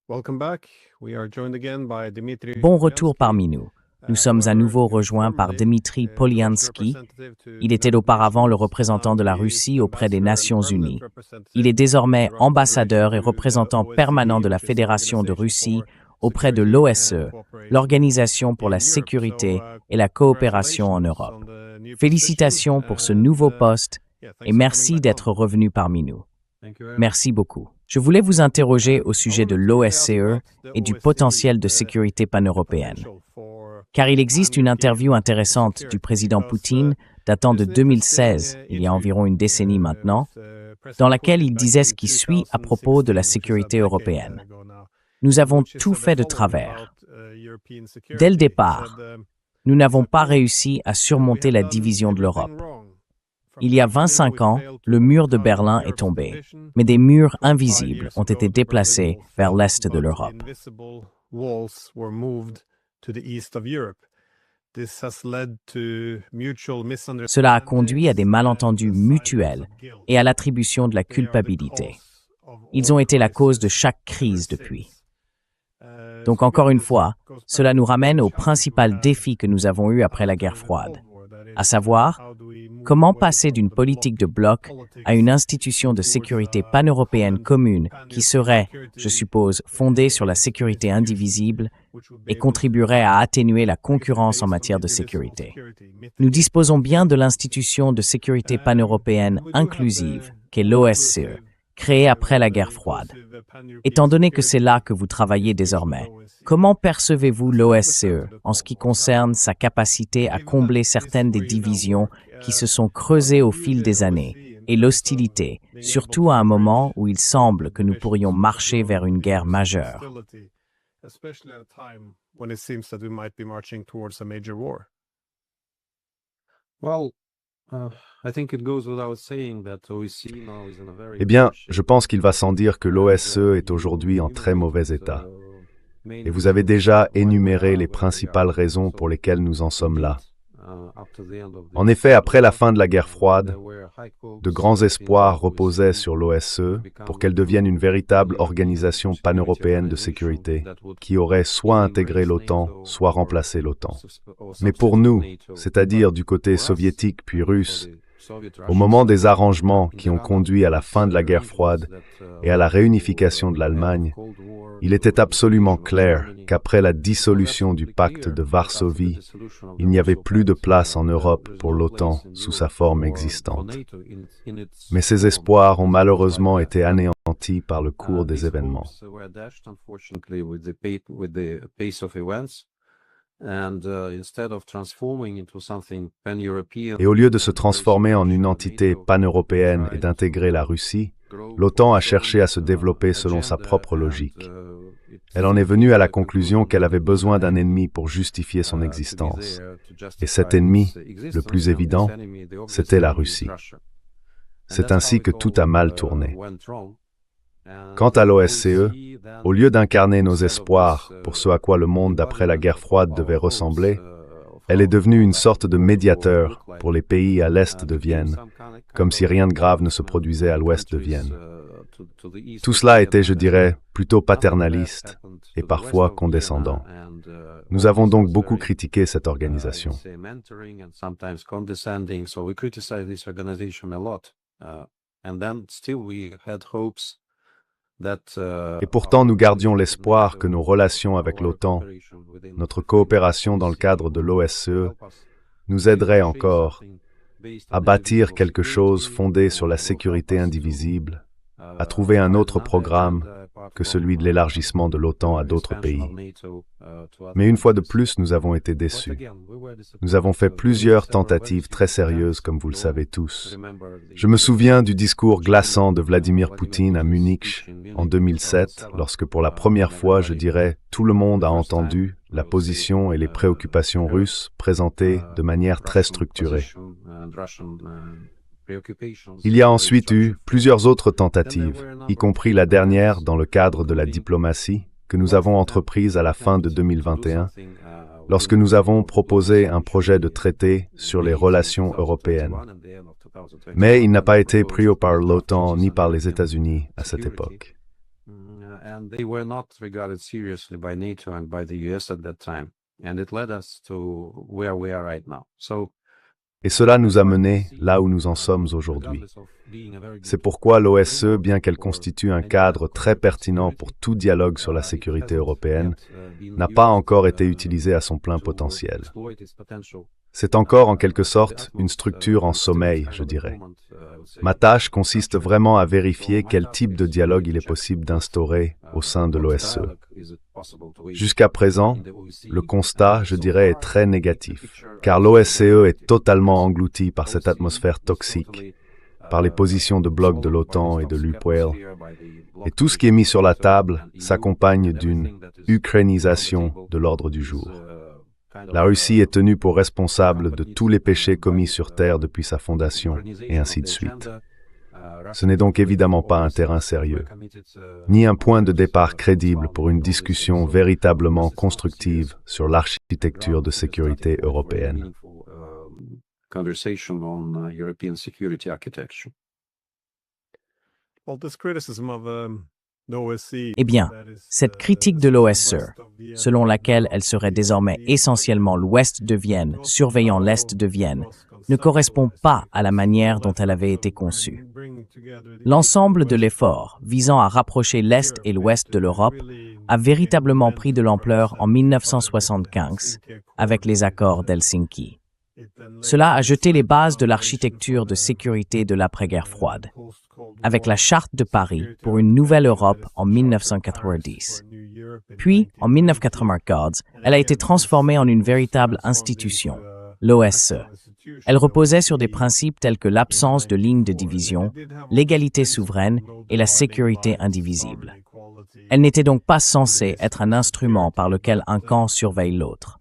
Bon retour parmi nous. Nous sommes à nouveau rejoints par Dmitry Polyansky. Il était auparavant le représentant de la Russie auprès des Nations Unies. Il est désormais ambassadeur et représentant permanent de la Fédération de Russie auprès de l'OSCE, l'Organisation pour la sécurité et la coopération en Europe. Félicitations pour ce nouveau poste et merci d'être revenu parmi nous. Merci beaucoup. Je voulais vous interroger au sujet de l'OSCE et du potentiel de sécurité pan-européenne. Car il existe une interview intéressante du président Poutine datant de 2016, il y a environ une décennie maintenant, dans laquelle il disait ce qui suit à propos de la sécurité européenne. Nous avons tout fait de travers. Dès le départ, nous n'avons pas réussi à surmonter la division de l'Europe. Il y a 25 ans, le mur de Berlin est tombé, mais des murs invisibles ont été déplacés vers l'est de l'Europe. Cela a conduit à des malentendus mutuels et à l'attribution de la culpabilité. Ils ont été la cause de chaque crise depuis. Donc encore une fois, cela nous ramène au principal défi que nous avons eu après la guerre froide, à savoir, comment passer d'une politique de bloc à une institution de sécurité pan-européenne commune qui serait, je suppose, fondée sur la sécurité indivisible et contribuerait à atténuer la concurrence en matière de sécurité. Nous disposons bien de l'institution de sécurité pan-européenne inclusive, qu'est l'OSCE, créée après la guerre froide. Étant donné que c'est là que vous travaillez désormais, comment percevez-vous l'OSCE en ce qui concerne sa capacité à combler certaines des divisions qui se sont creusées au fil des années et l'hostilité, surtout à un moment où il semble que nous pourrions marcher vers une guerre majeure? Eh bien, je pense qu'il va sans dire que l'OSCE est aujourd'hui en très mauvais état. Et vous avez déjà énuméré les principales raisons pour lesquelles nous en sommes là. En effet, après la fin de la guerre froide, de grands espoirs reposaient sur l'OSCE pour qu'elle devienne une véritable organisation pan-européenne de sécurité, qui aurait soit intégré l'OTAN, soit remplacé l'OTAN. Mais pour nous, c'est-à-dire du côté soviétique puis russe, au moment des arrangements qui ont conduit à la fin de la guerre froide et à la réunification de l'Allemagne, il était absolument clair qu'après la dissolution du pacte de Varsovie, il n'y avait plus de place en Europe pour l'OTAN sous sa forme existante. Mais ces espoirs ont malheureusement été anéantis par le cours des événements. Et au lieu de se transformer en une entité pan-européenne et d'intégrer la Russie, l'OTAN a cherché à se développer selon sa propre logique. Elle en est venue à la conclusion qu'elle avait besoin d'un ennemi pour justifier son existence. Et cet ennemi, le plus évident, c'était la Russie. C'est ainsi que tout a mal tourné. Quant à l'OSCE, au lieu d'incarner nos espoirs pour ce à quoi le monde d'après la guerre froide devait ressembler, elle est devenue une sorte de médiateur pour les pays à l'est de Vienne, comme si rien de grave ne se produisait à l'ouest de Vienne. Tout cela était, je dirais, plutôt paternaliste et parfois condescendant. Nous avons donc beaucoup critiqué cette organisation. Et pourtant, nous gardions l'espoir que nos relations avec l'OTAN, notre coopération dans le cadre de l'OSCE, nous aideraient encore à bâtir quelque chose fondé sur la sécurité indivisible, à trouver un autre programme que celui de l'élargissement de l'OTAN à d'autres pays. Mais une fois de plus, nous avons été déçus. Nous avons fait plusieurs tentatives très sérieuses, comme vous le savez tous. Je me souviens du discours glaçant de Vladimir Poutine à Munich en 2007, lorsque pour la première fois, je dirais, tout le monde a entendu la position et les préoccupations russes présentées de manière très structurée. Il y a ensuite eu plusieurs autres tentatives, y compris la dernière dans le cadre de la diplomatie que nous avons entreprise à la fin de 2021, lorsque nous avons proposé un projet de traité sur les relations européennes. Mais il n'a pas été pris par l'OTAN ni par les États-Unis à cette époque. Et cela nous a menés là où nous en sommes aujourd'hui. C'est pourquoi l'OSCE, bien qu'elle constitue un cadre très pertinent pour tout dialogue sur la sécurité européenne, n'a pas encore été utilisée à son plein potentiel. C'est encore en quelque sorte une structure en sommeil, je dirais. Ma tâche consiste vraiment à vérifier quel type de dialogue il est possible d'instaurer au sein de l'OSCE. Jusqu'à présent, le constat, je dirais, est très négatif, car l'OSCE est totalement englouti par cette atmosphère toxique, par les positions de bloc de l'OTAN et de l'UPOEL, et tout ce qui est mis sur la table s'accompagne d'une ukrainisation de l'ordre du jour. La Russie est tenue pour responsable de tous les péchés commis sur Terre depuis sa fondation, et ainsi de suite. Ce n'est donc évidemment pas un terrain sérieux, ni un point de départ crédible pour une discussion véritablement constructive sur l'architecture de sécurité européenne. Eh bien, cette critique de l'OSCE, selon laquelle elle serait désormais essentiellement l'ouest de Vienne, surveillant l'est de Vienne, ne correspond pas à la manière dont elle avait été conçue. L'ensemble de l'effort visant à rapprocher l'est et l'ouest de l'Europe a véritablement pris de l'ampleur en 1975 avec les accords d'Helsinki. Cela a jeté les bases de l'architecture de sécurité de l'après-guerre froide, avec la Charte de Paris pour une nouvelle Europe en 1990. Puis, en 1994, elle a été transformée en une véritable institution, l'OSCE. Elle reposait sur des principes tels que l'absence de ligne de division, l'égalité souveraine et la sécurité indivisible. Elle n'était donc pas censée être un instrument par lequel un camp surveille l'autre.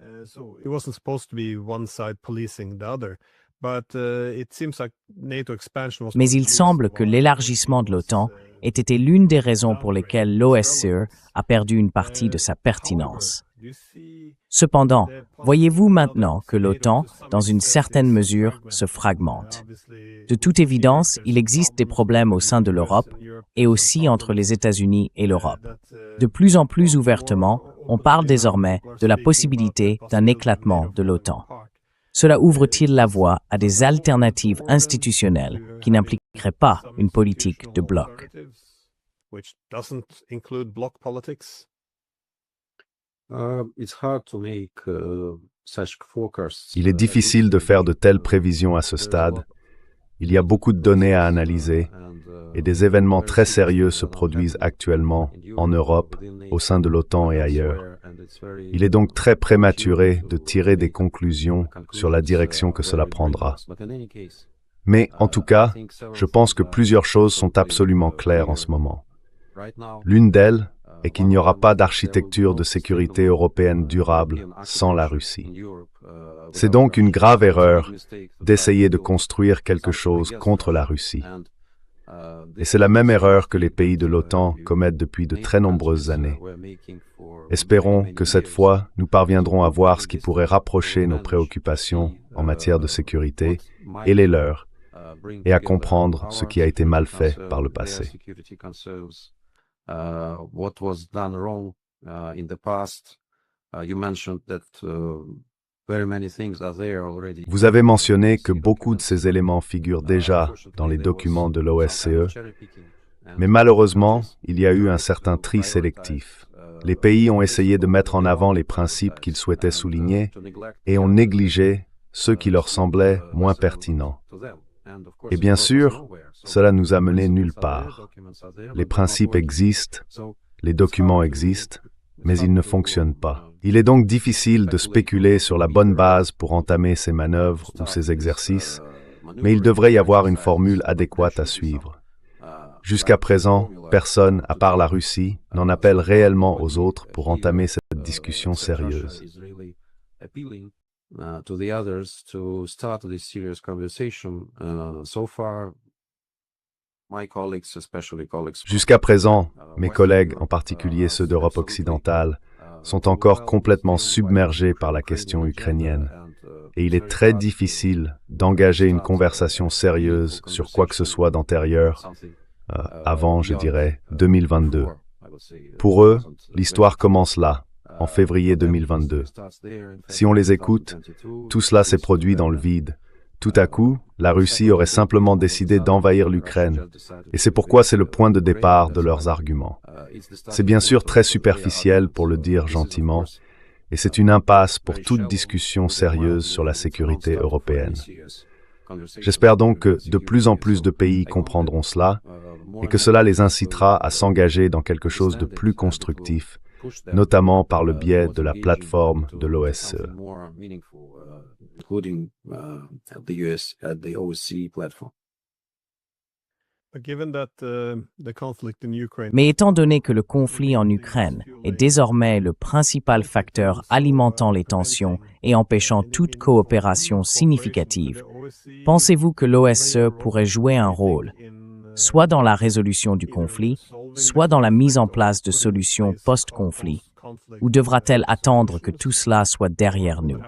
Mais il semble que l'élargissement de l'OTAN ait été l'une des raisons pour lesquelles l'OSCE a perdu une partie de sa pertinence. Cependant, voyez-vous maintenant que l'OTAN, dans une certaine mesure, se fragmente. De toute évidence, il existe des problèmes au sein de l'Europe et aussi entre les États-Unis et l'Europe. De plus en plus ouvertement, on parle désormais de la possibilité d'un éclatement de l'OTAN. Cela ouvre-t-il la voie à des alternatives institutionnelles qui n'impliqueraient pas une politique de bloc? Il est difficile de faire de telles prévisions à ce stade. Il y a beaucoup de données à analyser et des événements très sérieux se produisent actuellement en Europe, au sein de l'OTAN et ailleurs. Il est donc très prématuré de tirer des conclusions sur la direction que cela prendra. Mais en tout cas, je pense que plusieurs choses sont absolument claires en ce moment. L'une d'elles est qu'il n'y aura pas d'architecture de sécurité européenne durable sans la Russie. C'est donc une grave erreur d'essayer de construire quelque chose contre la Russie. Et c'est la même erreur que les pays de l'OTAN commettent depuis de très nombreuses années. Espérons que cette fois, nous parviendrons à voir ce qui pourrait rapprocher nos préoccupations en matière de sécurité et les leurs, et à comprendre ce qui a été mal fait par le passé. Vous avez mentionné que beaucoup de ces éléments figurent déjà dans les documents de l'OSCE, mais malheureusement, il y a eu un certain tri sélectif. Les pays ont essayé de mettre en avant les principes qu'ils souhaitaient souligner et ont négligé ceux qui leur semblaient moins pertinents. Et bien sûr, cela nous a menés nulle part. Les principes existent, les documents existent, mais ils ne fonctionnent pas. Il est donc difficile de spéculer sur la bonne base pour entamer ces manœuvres ou ces exercices, mais il devrait y avoir une formule adéquate à suivre. Jusqu'à présent, personne, à part la Russie, n'en appelle réellement aux autres pour entamer cette discussion sérieuse. Jusqu'à présent, mes collègues, en particulier ceux d'Europe occidentale, sont encore complètement submergés par la question ukrainienne. Et il est très difficile d'engager une conversation sérieuse sur quoi que ce soit d'antérieur, avant, je dirais, 2022. Pour eux, l'histoire commence là, en février 2022. Si on les écoute, tout cela s'est produit dans le vide. Tout à coup, la Russie aurait simplement décidé d'envahir l'Ukraine, et c'est pourquoi c'est le point de départ de leurs arguments. C'est bien sûr très superficiel pour le dire gentiment, et c'est une impasse pour toute discussion sérieuse sur la sécurité européenne. J'espère donc que de plus en plus de pays comprendront cela, et que cela les incitera à s'engager dans quelque chose de plus constructif, notamment par le biais de la plateforme de l'OSCE. Mais étant donné que le conflit en Ukraine est désormais le principal facteur alimentant les tensions et empêchant toute coopération significative, pensez-vous que l'OSCE pourrait jouer un rôle, soit dans la résolution du conflit, soit dans la mise en place de solutions post-conflit, ou devra-t-elle attendre que tout cela soit derrière nous?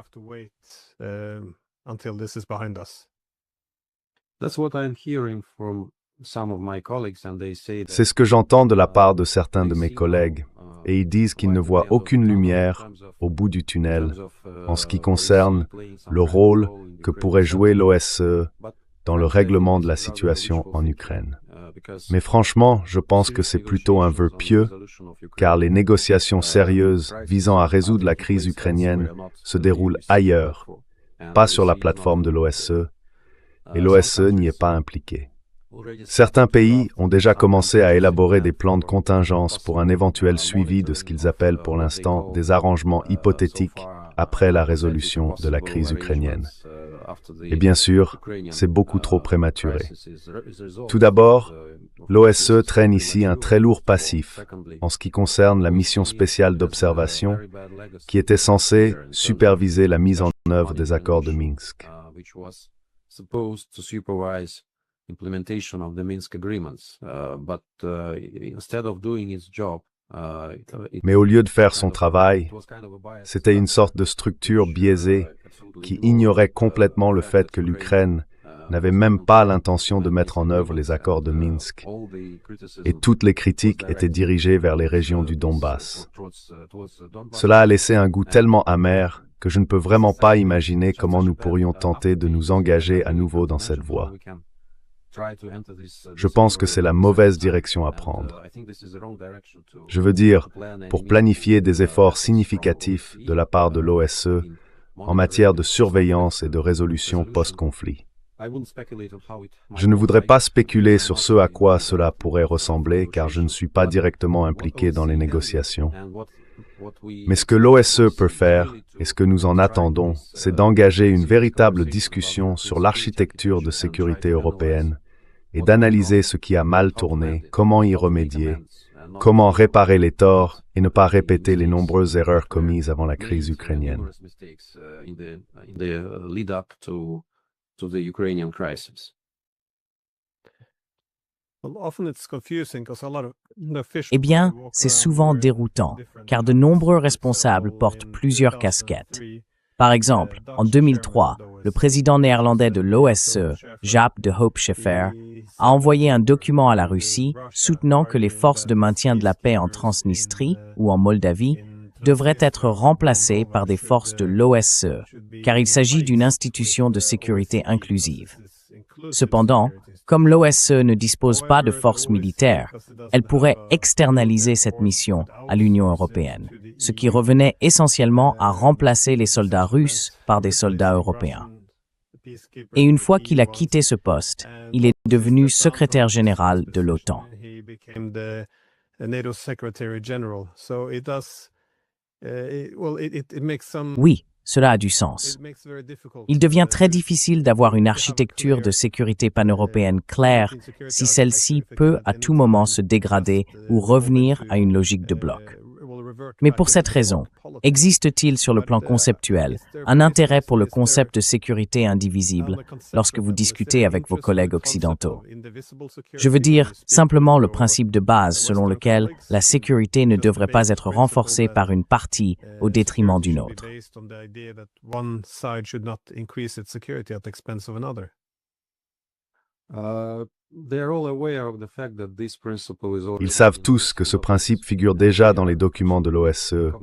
C'est ce que j'entends de la part de certains de mes collègues, et ils disent qu'ils ne voient aucune lumière au bout du tunnel en ce qui concerne le rôle que pourrait jouer l'OSCE dans le règlement de la situation en Ukraine. Mais franchement, je pense que c'est plutôt un vœu pieux, car les négociations sérieuses visant à résoudre la crise ukrainienne se déroulent ailleurs, pas sur la plateforme de l'OSCE, et l'OSCE n'y est pas impliqué. Certains pays ont déjà commencé à élaborer des plans de contingence pour un éventuel suivi de ce qu'ils appellent pour l'instant des arrangements hypothétiques après la résolution de la crise ukrainienne. Et bien sûr, c'est beaucoup trop prématuré. Tout d'abord, l'OSCE traîne ici un très lourd passif en ce qui concerne la mission spéciale d'observation qui était censée superviser la mise en œuvre des accords de Minsk. Mais au lieu de faire son travail, c'était une sorte de structure biaisée qui ignorait complètement le fait que l'Ukraine n'avait même pas l'intention de mettre en œuvre les accords de Minsk. Et toutes les critiques étaient dirigées vers les régions du Donbass. Cela a laissé un goût tellement amer que je ne peux vraiment pas imaginer comment nous pourrions tenter de nous engager à nouveau dans cette voie. Je pense que c'est la mauvaise direction à prendre. Je veux dire, pour planifier des efforts significatifs de la part de l'OSCE en matière de surveillance et de résolution post-conflit. Je ne voudrais pas spéculer sur ce à quoi cela pourrait ressembler car je ne suis pas directement impliqué dans les négociations. Mais ce que l'OSCE peut faire, et ce que nous en attendons, c'est d'engager une véritable discussion sur l'architecture de sécurité européenne et d'analyser ce qui a mal tourné, comment y remédier, comment réparer les torts et ne pas répéter les nombreuses erreurs commises avant la crise ukrainienne. Eh bien, c'est souvent déroutant, car de nombreux responsables portent plusieurs casquettes. Par exemple, en 2003, le président néerlandais de l'OSCE, Jaap de Hoop Scheffer, a envoyé un document à la Russie soutenant que les forces de maintien de la paix en Transnistrie ou en Moldavie devraient être remplacées par des forces de l'OSCE, car il s'agit d'une institution de sécurité inclusive. Cependant, comme l'OSCE ne dispose pas de forces militaires, elle pourrait externaliser cette mission à l'Union européenne, ce qui revenait essentiellement à remplacer les soldats russes par des soldats européens. Et une fois qu'il a quitté ce poste, il est devenu secrétaire général de l'OTAN. Oui, cela a du sens. Il devient très difficile d'avoir une architecture de sécurité pan-européenne claire si celle-ci peut à tout moment se dégrader ou revenir à une logique de bloc. Mais pour cette raison, existe-t-il sur le plan conceptuel un intérêt pour le concept de sécurité indivisible lorsque vous discutez avec vos collègues occidentaux? Je veux dire simplement le principe de base selon lequel la sécurité ne devrait pas être renforcée par une partie au détriment d'une autre. Ils savent tous que ce principe figure déjà dans les documents de l'OSCE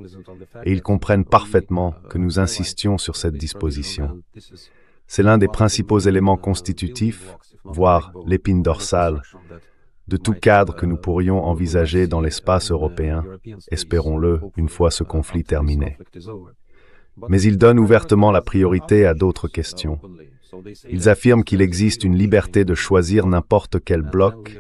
et ils comprennent parfaitement que nous insistions sur cette disposition. C'est l'un des principaux éléments constitutifs, voire l'épine dorsale, de tout cadre que nous pourrions envisager dans l'espace européen, espérons-le, une fois ce conflit terminé. Mais ils donnent ouvertement la priorité à d'autres questions. Ils affirment qu'il existe une liberté de choisir n'importe quel bloc,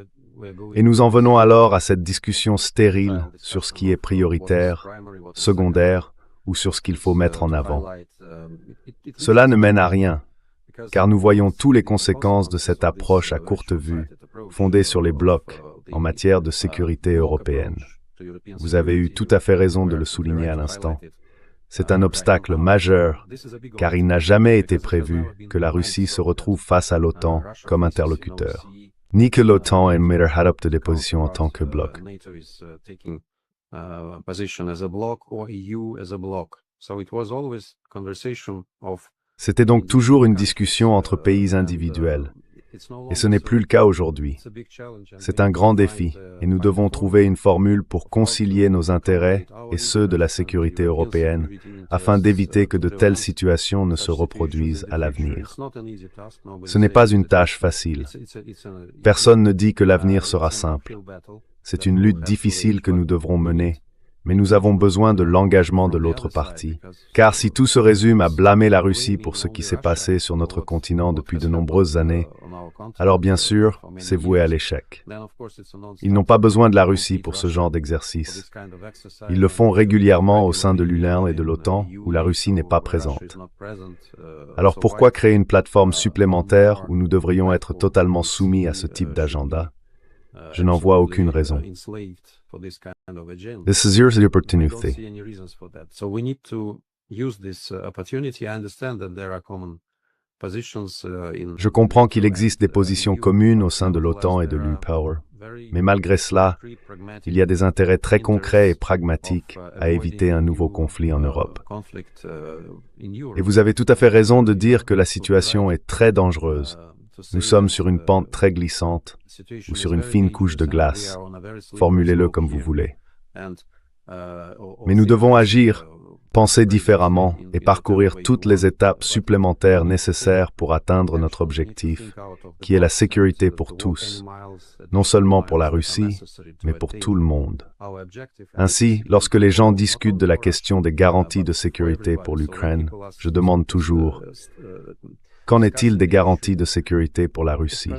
et nous en venons alors à cette discussion stérile sur ce qui est prioritaire, secondaire, ou sur ce qu'il faut mettre en avant. Cela ne mène à rien, car nous voyons toutes les conséquences de cette approche à courte vue, fondée sur les blocs, en matière de sécurité européenne. Vous avez eu tout à fait raison de le souligner à l'instant. C'est un obstacle majeur, car il n'a jamais été prévu que la Russie se retrouve face à l'OTAN comme interlocuteur, ni que l'OTAN et NATO adoptent des positions en tant que bloc. C'était donc toujours une discussion entre pays individuels, et ce n'est plus le cas aujourd'hui. C'est un grand défi, et nous devons trouver une formule pour concilier nos intérêts et ceux de la sécurité européenne, afin d'éviter que de telles situations ne se reproduisent à l'avenir. Ce n'est pas une tâche facile. Personne ne dit que l'avenir sera simple. C'est une lutte difficile que nous devrons mener, mais nous avons besoin de l'engagement de l'autre partie. Car si tout se résume à blâmer la Russie pour ce qui s'est passé sur notre continent depuis de nombreuses années, alors bien sûr, c'est voué à l'échec. Ils n'ont pas besoin de la Russie pour ce genre d'exercice. Ils le font régulièrement au sein de l'UE et de l'OTAN, où la Russie n'est pas présente. Alors pourquoi créer une plateforme supplémentaire où nous devrions être totalement soumis à ce type d'agenda? Je n'en vois aucune raison. This is your opportunity. Je comprends qu'il existe des positions communes au sein de l'OTAN et de l'UPower, mais malgré cela, il y a des intérêts très concrets et pragmatiques à éviter un nouveau conflit en Europe. Et vous avez tout à fait raison de dire que la situation est très dangereuse. Nous sommes sur une pente très glissante ou sur une fine couche de glace. Formulez-le comme vous voulez. Mais nous devons agir, penser différemment et parcourir toutes les étapes supplémentaires nécessaires pour atteindre notre objectif, qui est la sécurité pour tous, non seulement pour la Russie, mais pour tout le monde. Ainsi, lorsque les gens discutent de la question des garanties de sécurité pour l'Ukraine, je demande toujours: qu'en est-il des garanties de sécurité pour la Russie?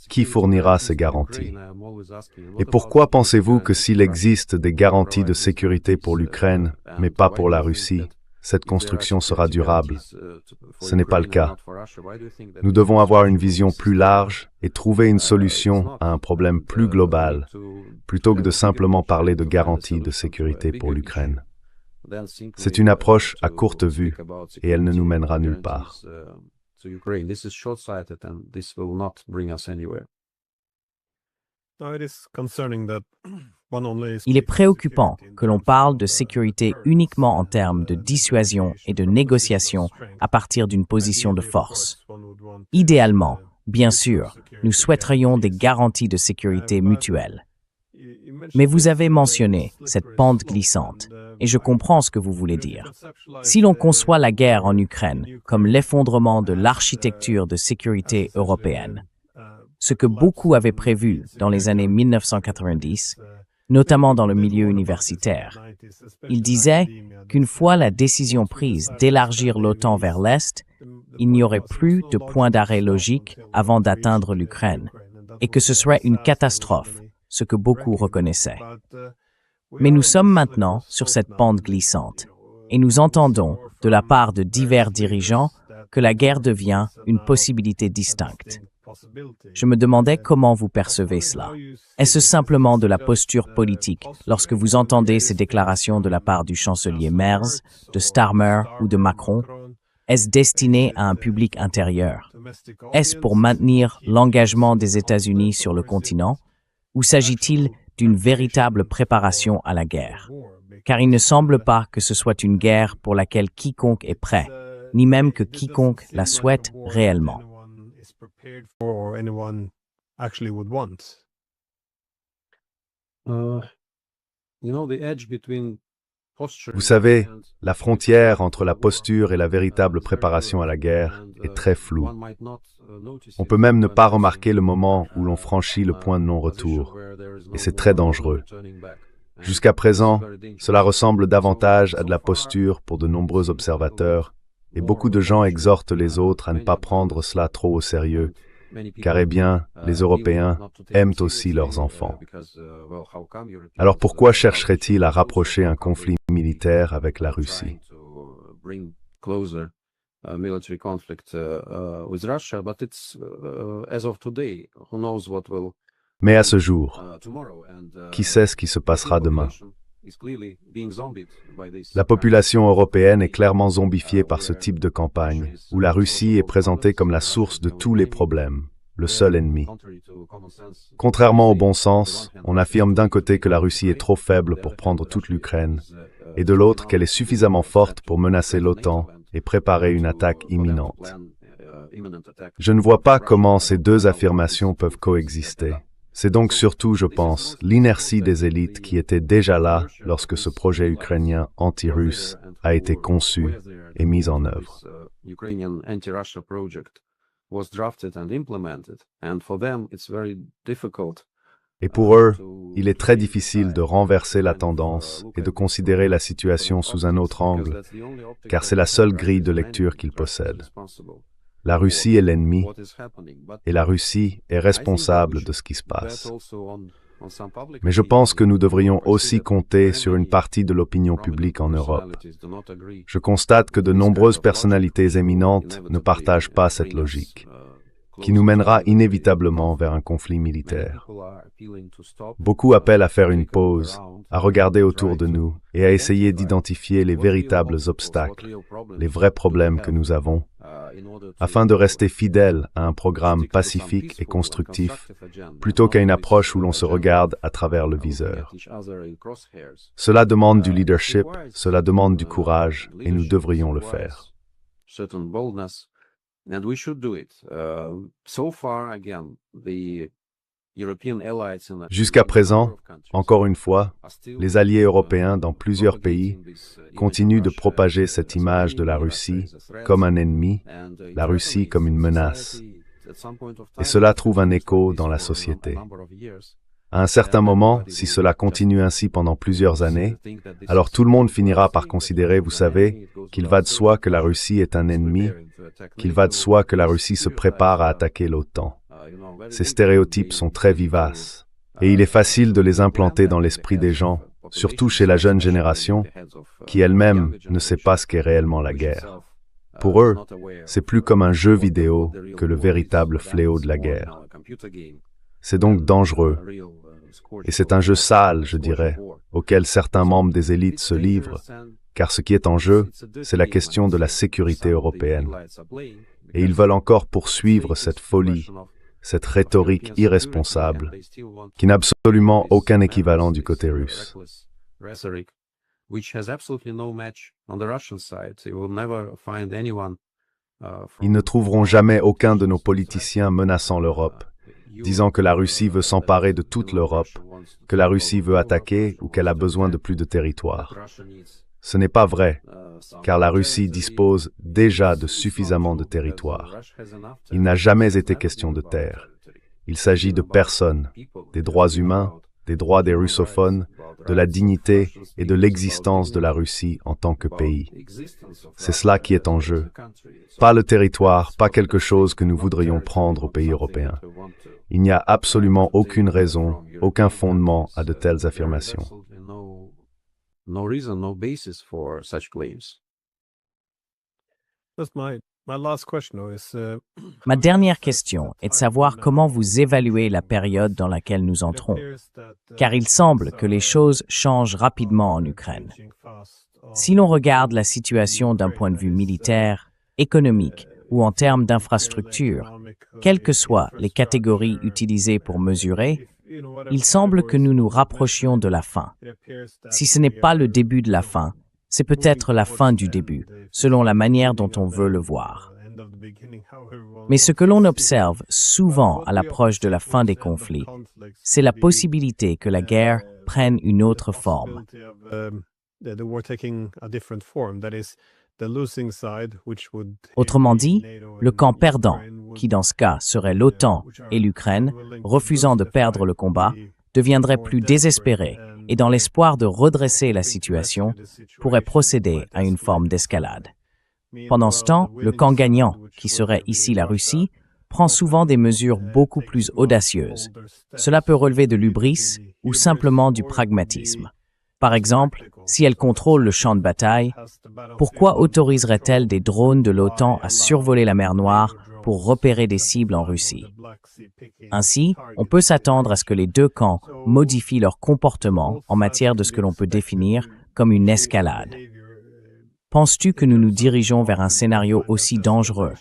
Qui fournira ces garanties? Et pourquoi pensez-vous que s'il existe des garanties de sécurité pour l'Ukraine, mais pas pour la Russie, cette construction sera durable? Ce n'est pas le cas. Nous devons avoir une vision plus large et trouver une solution à un problème plus global, plutôt que de simplement parler de garanties de sécurité pour l'Ukraine. C'est une approche à courte vue et elle ne nous mènera nulle part. This is short-sighted and this will not bring us anywhere. Il est préoccupant que l'on parle de sécurité uniquement en termes de dissuasion et de négociation à partir d'une position de force. Idéalement, bien sûr, nous souhaiterions des garanties de sécurité mutuelles. Mais vous avez mentionné cette pente glissante, et je comprends ce que vous voulez dire. Si l'on conçoit la guerre en Ukraine comme l'effondrement de l'architecture de sécurité européenne, ce que beaucoup avaient prévu dans les années 1990, notamment dans le milieu universitaire, ils disaient qu'une fois la décision prise d'élargir l'OTAN vers l'Est, il n'y aurait plus de point d'arrêt logique avant d'atteindre l'Ukraine, et que ce serait une catastrophe, ce que beaucoup reconnaissaient. Mais nous sommes maintenant sur cette pente glissante, et nous entendons, de la part de divers dirigeants, que la guerre devient une possibilité distincte. Je me demandais comment vous percevez cela. Est-ce simplement de la posture politique lorsque vous entendez ces déclarations de la part du chancelier Merz, de Starmer ou de Macron? Est-ce destiné à un public intérieur? Est-ce pour maintenir l'engagement des États-Unis sur le continent? Ou s'agit-il d'une véritable préparation à la guerre? Car il ne semble pas que ce soit une guerre pour laquelle quiconque est prêt, ni même que quiconque la souhaite réellement. Vous savez, la frontière entre la posture et la véritable préparation à la guerre est très floue. On peut même ne pas remarquer le moment où l'on franchit le point de non-retour, et c'est très dangereux. Jusqu'à présent, cela ressemble davantage à de la posture pour de nombreux observateurs, et beaucoup de gens exhortent les autres à ne pas prendre cela trop au sérieux, car eh bien, les Européens aiment aussi leurs enfants. Alors pourquoi chercherait-il à rapprocher un conflit militaire avec la Russie? Mais à ce jour, qui sait ce qui se passera demain? La population européenne est clairement zombifiée par ce type de campagne, où la Russie est présentée comme la source de tous les problèmes, le seul ennemi. Contrairement au bon sens, on affirme d'un côté que la Russie est trop faible pour prendre toute l'Ukraine, et de l'autre qu'elle est suffisamment forte pour menacer l'OTAN et préparer une attaque imminente. Je ne vois pas comment ces deux affirmations peuvent coexister. C'est donc surtout, je pense, l'inertie des élites qui était déjà là lorsque ce projet ukrainien anti-russe a été conçu et mis en œuvre. Et pour eux, il est très difficile de renverser la tendance et de considérer la situation sous un autre angle, car c'est la seule grille de lecture qu'ils possèdent. La Russie est l'ennemi, et la Russie est responsable de ce qui se passe. Mais je pense que nous devrions aussi compter sur une partie de l'opinion publique en Europe. Je constate que de nombreuses personnalités éminentes ne partagent pas cette logique, qui nous mènera inévitablement vers un conflit militaire. Beaucoup appellent à faire une pause, à regarder autour de nous et à essayer d'identifier les véritables obstacles, les vrais problèmes que nous avons, afin de rester fidèles à un programme pacifique et constructif, plutôt qu'à une approche où l'on se regarde à travers le viseur. Cela demande du leadership, cela demande du courage, et nous devrions le faire. Jusqu'à présent, encore une fois, les alliés européens dans plusieurs pays continuent de propager cette image de la Russie comme un ennemi, la Russie comme une menace. Et cela trouve un écho dans la société. À un certain moment, si cela continue ainsi pendant plusieurs années, alors tout le monde finira par considérer, vous savez, qu'il va de soi que la Russie est un ennemi, qu'il va de soi que la Russie se prépare à attaquer l'OTAN. Ces stéréotypes sont très vivaces, et il est facile de les implanter dans l'esprit des gens, surtout chez la jeune génération, qui elle-même ne sait pas ce qu'est réellement la guerre. Pour eux, c'est plus comme un jeu vidéo que le véritable fléau de la guerre. C'est donc dangereux, et c'est un jeu sale, je dirais, auquel certains membres des élites se livrent, car ce qui est en jeu, c'est la question de la sécurité européenne. Et ils veulent encore poursuivre cette folie, cette rhétorique irresponsable, qui n'a absolument aucun équivalent du côté russe. Ils ne trouveront jamais aucun de nos politiciens menaçant l'Europe, disant que la Russie veut s'emparer de toute l'Europe, que la Russie veut attaquer ou qu'elle a besoin de plus de territoire. Ce n'est pas vrai, car la Russie dispose déjà de suffisamment de territoire. Il n'a jamais été question de terre. Il s'agit de personnes, des droits humains, des droits des russophones, de la dignité et de l'existence de la Russie en tant que pays. C'est cela qui est en jeu. Pas le territoire, pas quelque chose que nous voudrions prendre aux pays européens. Il n'y a absolument aucune raison, aucun fondement à de telles affirmations. Ma dernière question est de savoir comment vous évaluez la période dans laquelle nous entrons, car il semble que les choses changent rapidement en Ukraine. Si l'on regarde la situation d'un point de vue militaire, économique ou en termes d'infrastructures, quelles que soient les catégories utilisées pour mesurer, il semble que nous nous rapprochions de la fin. Si ce n'est pas le début de la fin, c'est peut-être la fin du début, selon la manière dont on veut le voir. Mais ce que l'on observe souvent à l'approche de la fin des conflits, c'est la possibilité que la guerre prenne une autre forme. Autrement dit, le camp perdant, qui dans ce cas serait l'OTAN et l'Ukraine, refusant de perdre le combat, deviendrait plus désespéré et dans l'espoir de redresser la situation, pourrait procéder à une forme d'escalade. Pendant ce temps, le camp gagnant, qui serait ici la Russie, prend souvent des mesures beaucoup plus audacieuses. Cela peut relever de l'hubris ou simplement du pragmatisme. Par exemple, si elle contrôle le champ de bataille, pourquoi autoriserait-elle des drones de l'OTAN à survoler la mer Noire pour repérer des cibles en Russie? Ainsi, on peut s'attendre à ce que les deux camps modifient leur comportement en matière de ce que l'on peut définir comme une escalade. Penses-tu que nous nous dirigeons vers un scénario aussi dangereux?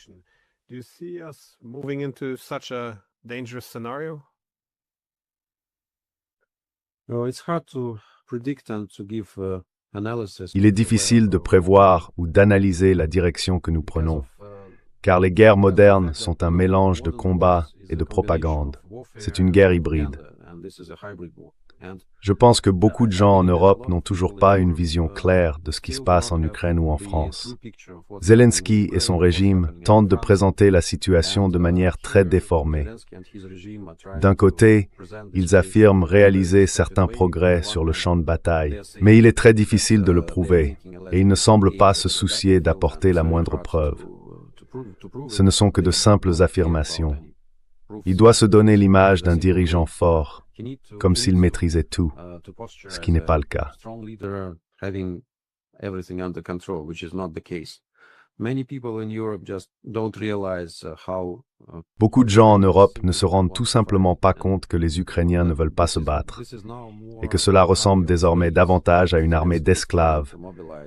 Il est difficile de prévoir ou d'analyser la direction que nous prenons, car les guerres modernes sont un mélange de combat et de propagande. C'est une guerre hybride. Je pense que beaucoup de gens en Europe n'ont toujours pas une vision claire de ce qui se passe en Ukraine ou en France. Zelensky et son régime tentent de présenter la situation de manière très déformée. D'un côté, ils affirment réaliser certains progrès sur le champ de bataille, mais il est très difficile de le prouver, et ils ne semblent pas se soucier d'apporter la moindre preuve. Ce ne sont que de simples affirmations. Il doit se donner l'image d'un dirigeant fort, comme s'il maîtrisait tout, ce qui n'est pas le cas. Beaucoup de gens en Europe ne se rendent tout simplement pas compte que les Ukrainiens ne veulent pas se battre, et que cela ressemble désormais davantage à une armée d'esclaves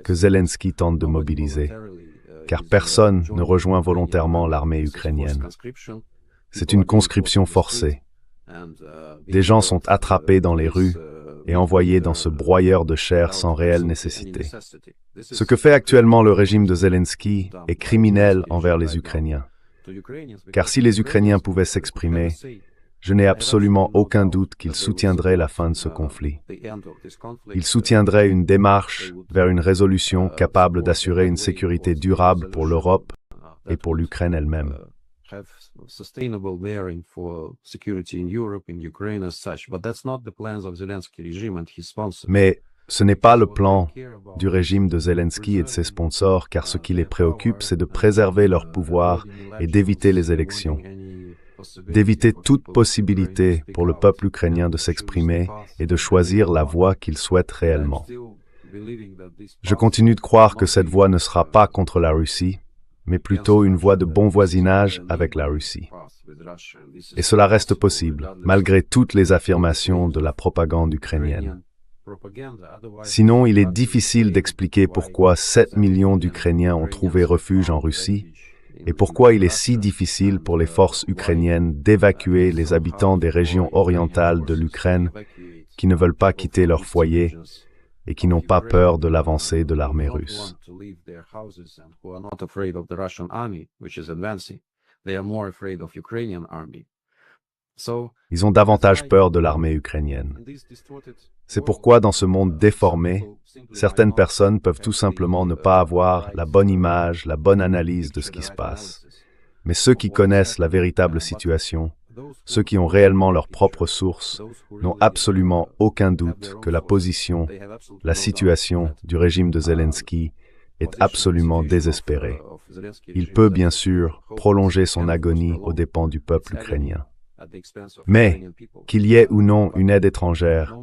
que Zelensky tente de mobiliser, car personne ne rejoint volontairement l'armée ukrainienne. C'est une conscription forcée. Des gens sont attrapés dans les rues et envoyés dans ce broyeur de chair sans réelle nécessité. Ce que fait actuellement le régime de Zelensky est criminel envers les Ukrainiens. Car si les Ukrainiens pouvaient s'exprimer, je n'ai absolument aucun doute qu'ils soutiendraient la fin de ce conflit. Ils soutiendraient une démarche vers une résolution capable d'assurer une sécurité durable pour l'Europe et pour l'Ukraine elle-même. Mais ce n'est pas le plan du régime de Zelensky et de ses sponsors, car ce qui les préoccupe, c'est de préserver leur pouvoir et d'éviter les élections, d'éviter toute possibilité pour le peuple ukrainien de s'exprimer et de choisir la voie qu'il souhaite réellement. Je continue de croire que cette voie ne sera pas contre la Russie, mais plutôt une voie de bon voisinage avec la Russie. Et cela reste possible, malgré toutes les affirmations de la propagande ukrainienne. Sinon, il est difficile d'expliquer pourquoi 7 millions d'Ukrainiens ont trouvé refuge en Russie et pourquoi il est si difficile pour les forces ukrainiennes d'évacuer les habitants des régions orientales de l'Ukraine qui ne veulent pas quitter leur foyer et qui n'ont pas peur de l'avancée de l'armée russe. Ils ont davantage peur de l'armée ukrainienne. C'est pourquoi dans ce monde déformé, certaines personnes peuvent tout simplement ne pas avoir la bonne image, la bonne analyse de ce qui se passe. Mais ceux qui connaissent la véritable situation, ceux qui ont réellement leurs propres sources, n'ont absolument aucun doute que la position, la situation du régime de Zelensky est absolument désespérée. Il peut bien sûr prolonger son agonie aux dépens du peuple ukrainien. Mais, qu'il y ait ou non une aide étrangère,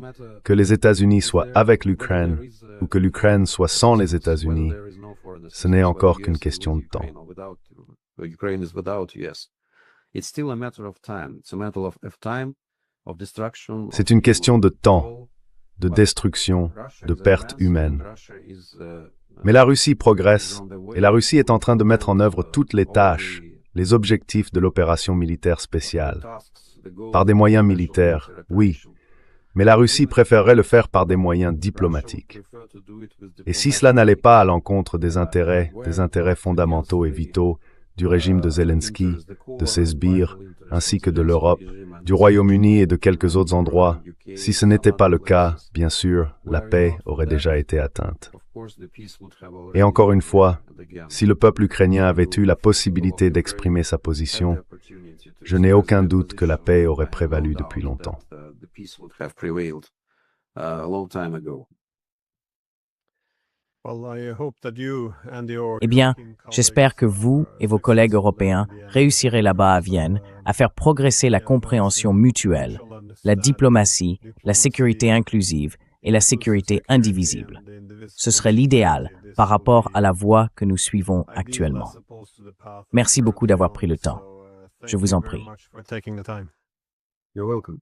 que les États-Unis soient avec l'Ukraine ou que l'Ukraine soit sans les États-Unis, ce n'est encore qu'une question de temps. C'est une question de temps, de destruction, de perte humaine. Mais la Russie progresse, et la Russie est en train de mettre en œuvre toutes les tâches, les objectifs de l'opération militaire spéciale. Par des moyens militaires, oui, mais la Russie préférerait le faire par des moyens diplomatiques. Et si cela n'allait pas à l'encontre des intérêts fondamentaux et vitaux du régime de Zelensky, de ses sbires, ainsi que de l'Europe, du Royaume-Uni et de quelques autres endroits. Si ce n'était pas le cas, bien sûr, la paix aurait déjà été atteinte. Et encore une fois, si le peuple ukrainien avait eu la possibilité d'exprimer sa position, je n'ai aucun doute que la paix aurait prévalu depuis longtemps. Eh bien, j'espère que vous et vos collègues européens réussirez là-bas à Vienne à faire progresser la compréhension mutuelle, la diplomatie, la sécurité inclusive et la sécurité indivisible. Ce serait l'idéal par rapport à la voie que nous suivons actuellement. Merci beaucoup d'avoir pris le temps. Je vous en prie. You're welcome.